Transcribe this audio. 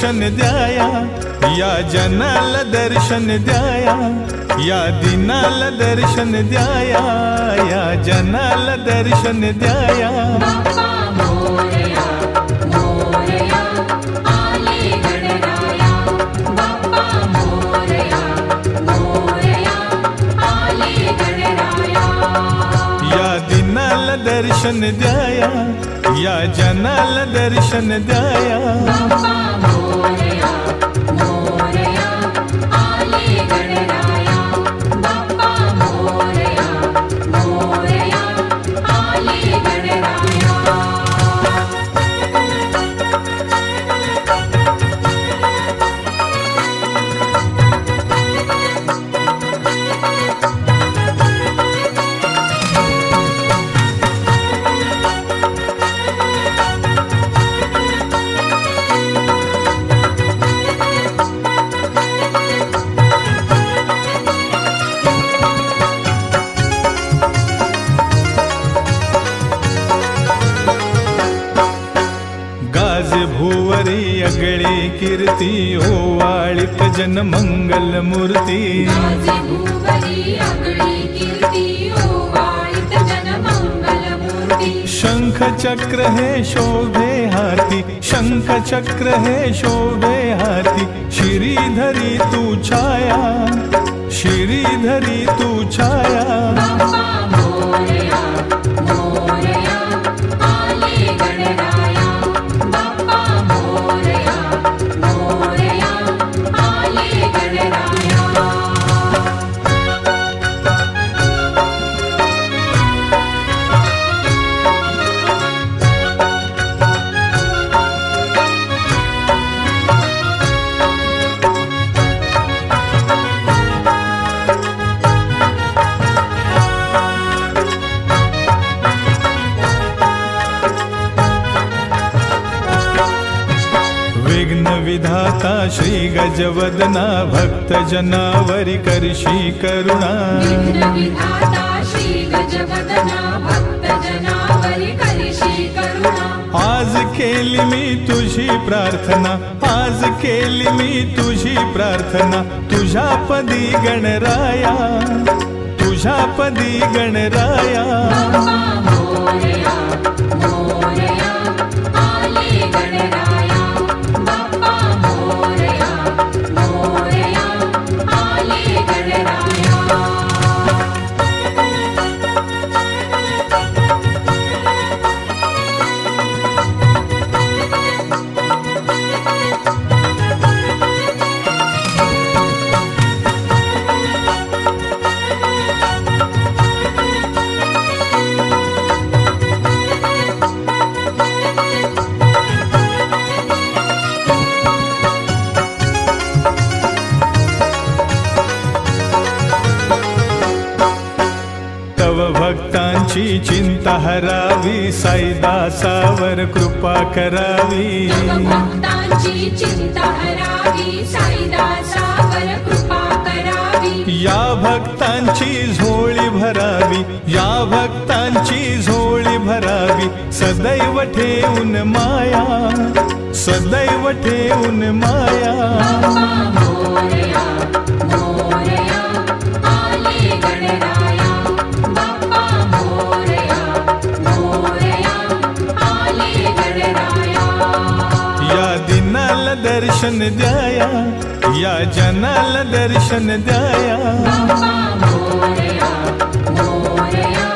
दर्शन द्याया, या जनाला दर्शन द्याया, या दिनाला दर्शन द्याया, या जनाला दर्शन द्याया। बाप्पा मोरया मोरया आले गणराया, बाप्पा मोरया मोरया आले गणराया। या दिनाला दर्शन द्याया, या जनाला दर्शन द्याया। बाप्पा मोरया मोरया आले गणराया, बाप्पा मोरया मोरया आले गणराया। भुवरी अगळी कीर्ती, ओवाळीत जन मंगल मूर्ती। गाजे भुवरी अगळी कीर्ती, ओवाळीत जन मंगल मूर्ती। शंख चक्र हे शोभे हाती, शंख चक्र हे शोभे हाती। श्रीधरी तू छाया, श्रीधरी तू छाया। बाप्पा मोरया मोरया आले गणराया, बाप्पा मोरया मोरया आले गणराया। विघ्न विधाता श्री गजवदना, भक्त जनावरी करशी करुणा। विघ्न विधाता श्री गजवदना, भक्त जनावरी करशी करुणा। आज केली मी तुझी प्रार्थना, आज केली मी तुझी प्रार्थना। तुझ्या पदी गणराया, तुझ्या पदी गणराया। बाप्पा मोरया मोरया आले गणराया, बाप्पा मोरया मोरया आले गणराया। तव भक्तांची चिंता हरावी, साईदासावर कृपा करावी। तव भक्तांची चिंता हरावी, साईदासावर कृपा करावी। या भक्तांची झोळी भरावी, या भक्तांची झोळी भरावी। सदैव ठेवून माया, सदैव ठेवून माया। बाप्पा मोरया मोरया आले गणराया, बाप्पा मोरया मोरया आले गणराया। या दिनाला दर्शन द्याया, या जनाला दर्शन द्याया। बाप्पा मोरया मोरया